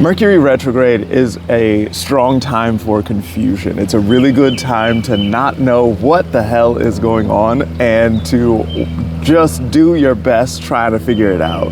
Mercury retrograde is a strong time for confusion. It's a really good time to not know what the hell is going on and to just do your best trying to figure it out.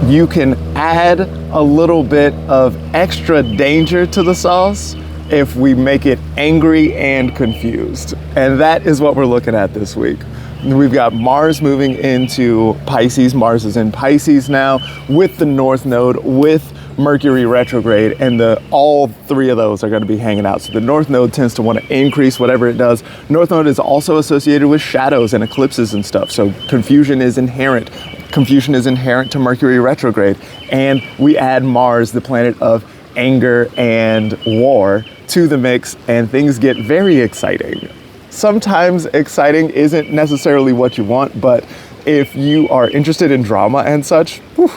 You can add a little bit of extra danger to the sauce if we make it angry and confused. And that is what we're looking at this week. We've got Mars moving into Pisces. Mars is in Pisces now with the North Node, with Mercury retrograde, and all three of those are going to be hanging out. So the North Node tends to want to increase whatever it does. North Node is also associated with shadows and eclipses and stuff. So confusion is inherent. Confusion is inherent to Mercury retrograde. And we add Mars, the planet of anger and war, to the mix, and things get very exciting. Sometimes exciting isn't necessarily what you want, but if you are interested in drama and such, whew,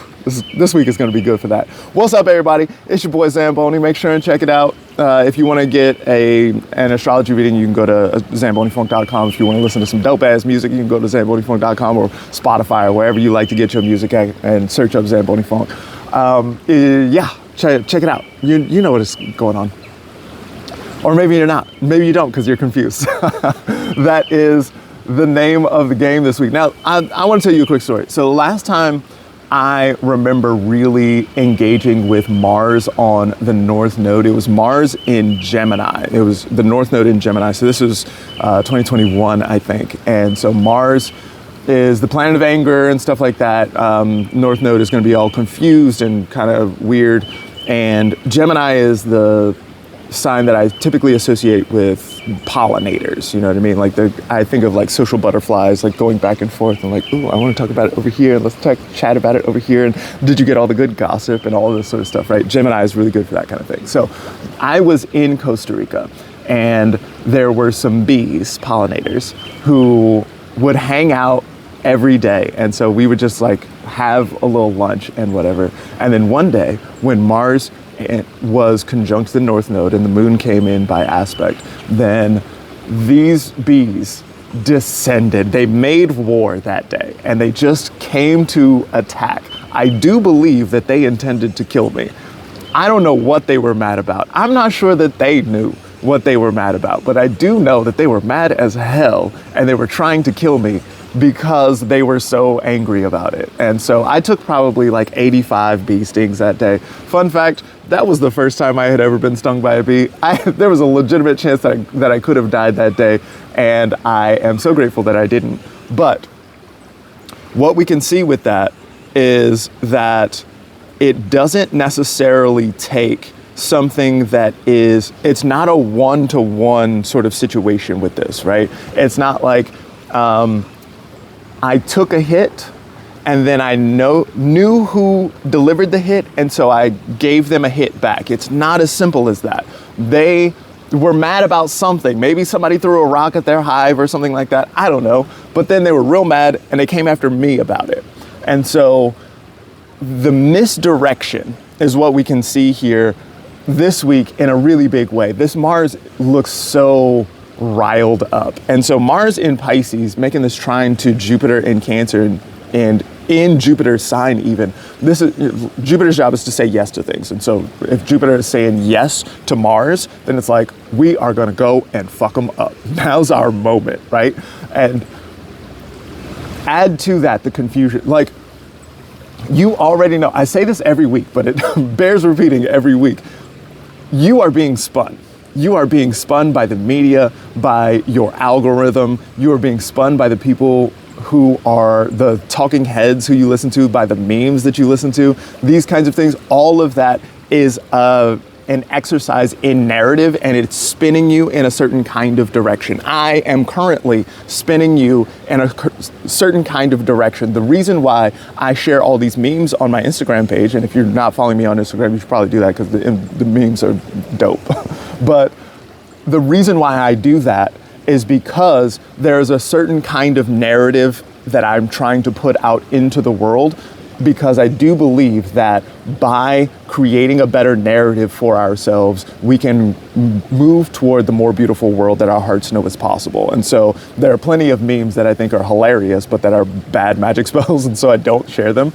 this week is going to be good for that. What's up, everybody? It's your boy Zamboni. Make sure and check it out. If you want to get an astrology reading, you can go to zambonifunk.com. If you want to listen to some dope ass music, you can go to zambonifunk.com or Spotify or wherever you like to get your music at, and search up Zamboni Funk. Check it out. You know what is going on. Or maybe you're not. Maybe you don't because you're confused. That is the name of the game this week. Now, I want to tell you a quick story. So last time I remember really engaging with Mars on the North Node, it was Mars in Gemini. It was the North Node in Gemini. So this was 2021, I think. And so Mars is the planet of anger and stuff like that. North Node is going to be all confused and kind of weird. And Gemini is the sign that I typically associate with pollinators, you know what I mean? Like I think of like social butterflies, like going back and forth and like, ooh, I want to talk about it over here, and let's chat about it over here, and did you get all the good gossip and all this sort of stuff, right? Gemini is really good for that kind of thing. So I was in Costa Rica, and there were some bees, pollinators, who would hang out every day, and so we would just like have a little lunch and whatever. And then one day when Mars was conjunct the North Node and the moon came in by aspect, then these bees descended. They made war that day, and they just came to attack. I do believe that they intended to kill me. I don't know what they were mad about. I'm not sure that they knew what they were mad about, but I do know that they were mad as hell, and they were trying to kill me because they were so angry about it. And so I took probably like 85 bee stings that day. Fun fact, that was the first time I had ever been stung by a bee. There was a legitimate chance that I could have died that day, and I am so grateful that I didn't. But what we can see with that is that it doesn't necessarily take something that it's not a one-to-one sort of situation with this, right? It's not like, I took a hit and then I knew who delivered the hit, and so I gave them a hit back. It's not as simple as that. They were mad about something. Maybe somebody threw a rock at their hive or something like that. I don't know. But then they were real mad and they came after me about it. And so the misdirection is what we can see here this week in a really big way. This Mars looks so riled up. And so Mars in Pisces, making this trine to Jupiter in Cancer, and in Jupiter's sign even, Jupiter's job is to say yes to things. And so if Jupiter is saying yes to Mars, then it's like, we are going to go and fuck them up. Now's our moment, right? And add to that the confusion. Like, you already know, I say this every week, but it bears repeating every week. You are being spun. You are being spun by the media, by your algorithm. You are being spun by the people who are the talking heads who you listen to, by the memes that you listen to. These kinds of things, all of that is an exercise in narrative, and it's spinning you in a certain kind of direction. I am currently spinning you in a certain kind of direction. The reason why I share all these memes on my Instagram page, and if you're not following me on Instagram, you should probably do that because the memes are dope. But the reason why I do that is because there's a certain kind of narrative that I'm trying to put out into the world, because I do believe that by creating a better narrative for ourselves, we can move toward the more beautiful world that our hearts know is possible. And so there are plenty of memes that I think are hilarious, but that are bad magic spells, and so I don't share them.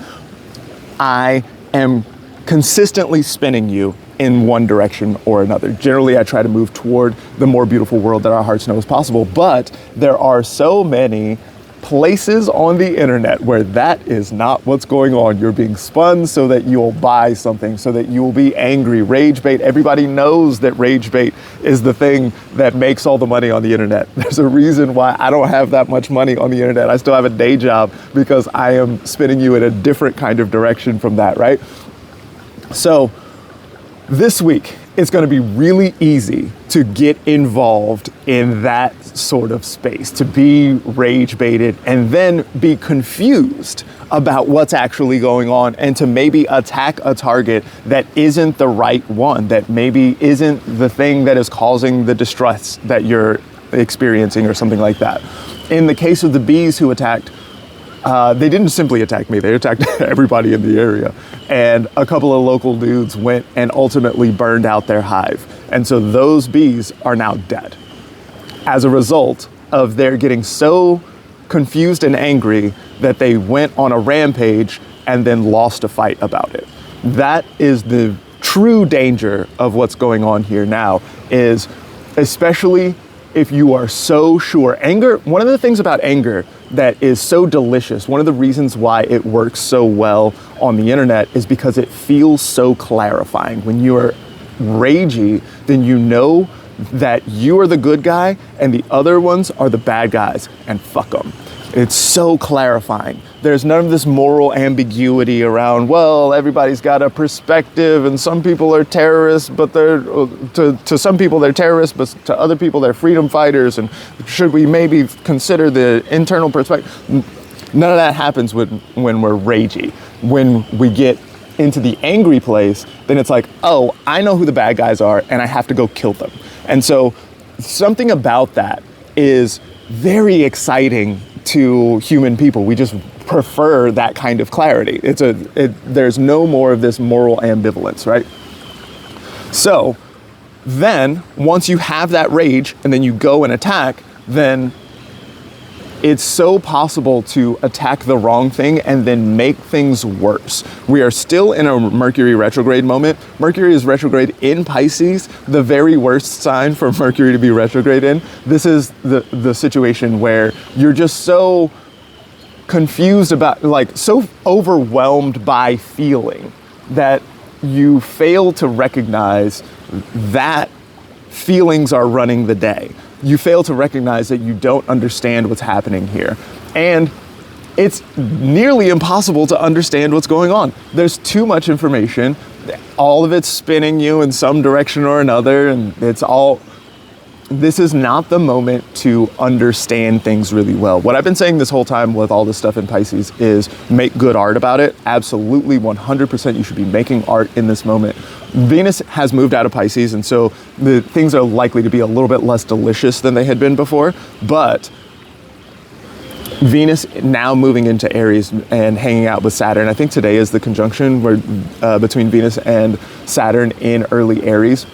I am consistently spinning you in one direction or another. Generally, I try to move toward the more beautiful world that our hearts know is possible, but there are so many places on the internet where that is not what's going on. You're being spun so that you'll buy something, so that you'll be angry. Rage bait, everybody knows that rage bait is the thing that makes all the money on the internet. There's a reason why I don't have that much money on the internet. I still have a day job because I am spinning you in a different kind of direction from that, right? So this week, it's going to be really easy to get involved in that sort of space, to be rage baited and then be confused about what's actually going on, and to maybe attack a target that isn't the right one, that maybe isn't the thing that is causing the distress that you're experiencing or something like that. In the case of the bees who attacked, they didn't simply attack me, they attacked everybody in the area. And a couple of local dudes went and ultimately burned out their hive. And so those bees are now dead as a result of their getting so confused and angry that they went on a rampage and then lost a fight about it. That is the true danger of what's going on here now, is especially if you are so sure. Anger, one of the things about anger that is so delicious, one of the reasons why it works so well on the internet is because it feels so clarifying. When you are ragey, then you know that you are the good guy and the other ones are the bad guys, and fuck them. It's so clarifying. There's none of this moral ambiguity around, well, everybody's got a perspective and some people are terrorists, but they're, to some people they're terrorists, but to other people they're freedom fighters, and should we maybe consider the internal perspective? None of that happens when we're ragey. When we get into the angry place, then it's like, oh, I know who the bad guys are and I have to go kill them. And so something about that is very exciting to human people. We just prefer that kind of clarity. There's no more of this moral ambivalence, right? So then once you have that rage and then you go and attack, then it's so possible to attack the wrong thing and then make things worse. We are still in a Mercury retrograde moment. Mercury is retrograde in Pisces, the very worst sign for Mercury to be retrograde in. This is the situation where you're just so confused about, like, so overwhelmed by feeling that you fail to recognize that feelings are running the day. You fail to recognize that you don't understand what's happening here. And it's nearly impossible to understand what's going on. There's too much information. All of it's spinning you in some direction or another, and this is not the moment to understand things really well. What I've been saying this whole time with all this stuff in Pisces is make good art about it. Absolutely, 100% you should be making art in this moment. Venus has moved out of Pisces, and so the things are likely to be a little bit less delicious than they had been before, but Venus now moving into Aries and hanging out with Saturn. I think today is the conjunction between Venus and Saturn in early Aries,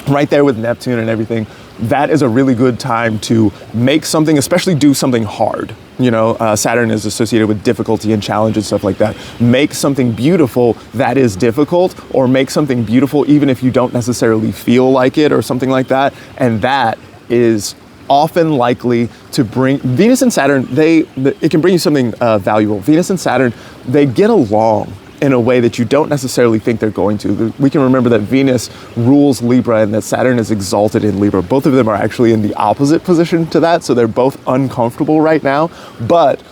right there with Neptune and everything. That is a really good time to make something, especially do something hard. You know, Saturn is associated with difficulty and challenge and stuff like that. Make something beautiful that is difficult, or make something beautiful even if you don't necessarily feel like it or something like that. And that is often likely to bring Venus and Saturn, it can bring you something valuable. Venus and Saturn, they get along in a way that you don't necessarily think they're going to. We can remember that Venus rules Libra and that Saturn is exalted in Libra. Both of them are actually in the opposite position to that, so they're both uncomfortable right now, but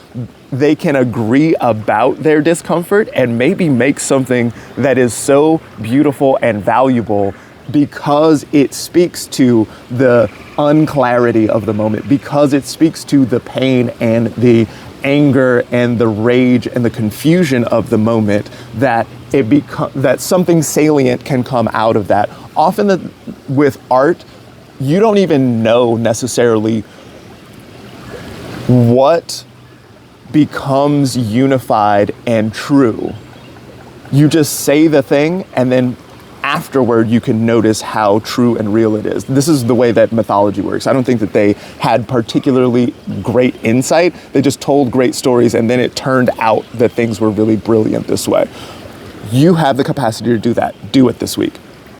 they can agree about their discomfort and maybe make something that is so beautiful and valuable because it speaks to the unclarity of the moment, because it speaks to the pain and the anger and the rage and the confusion of the moment, that that something salient can come out of that. Often with art, you don't even know necessarily what becomes unified and true. You just say the thing, and then afterward you can notice how true and real it is. This is the way that mythology works. I don't think that they had particularly great insight. They just told great stories, and then it turned out that things were really brilliant this way. You have the capacity to do that. Do it this week.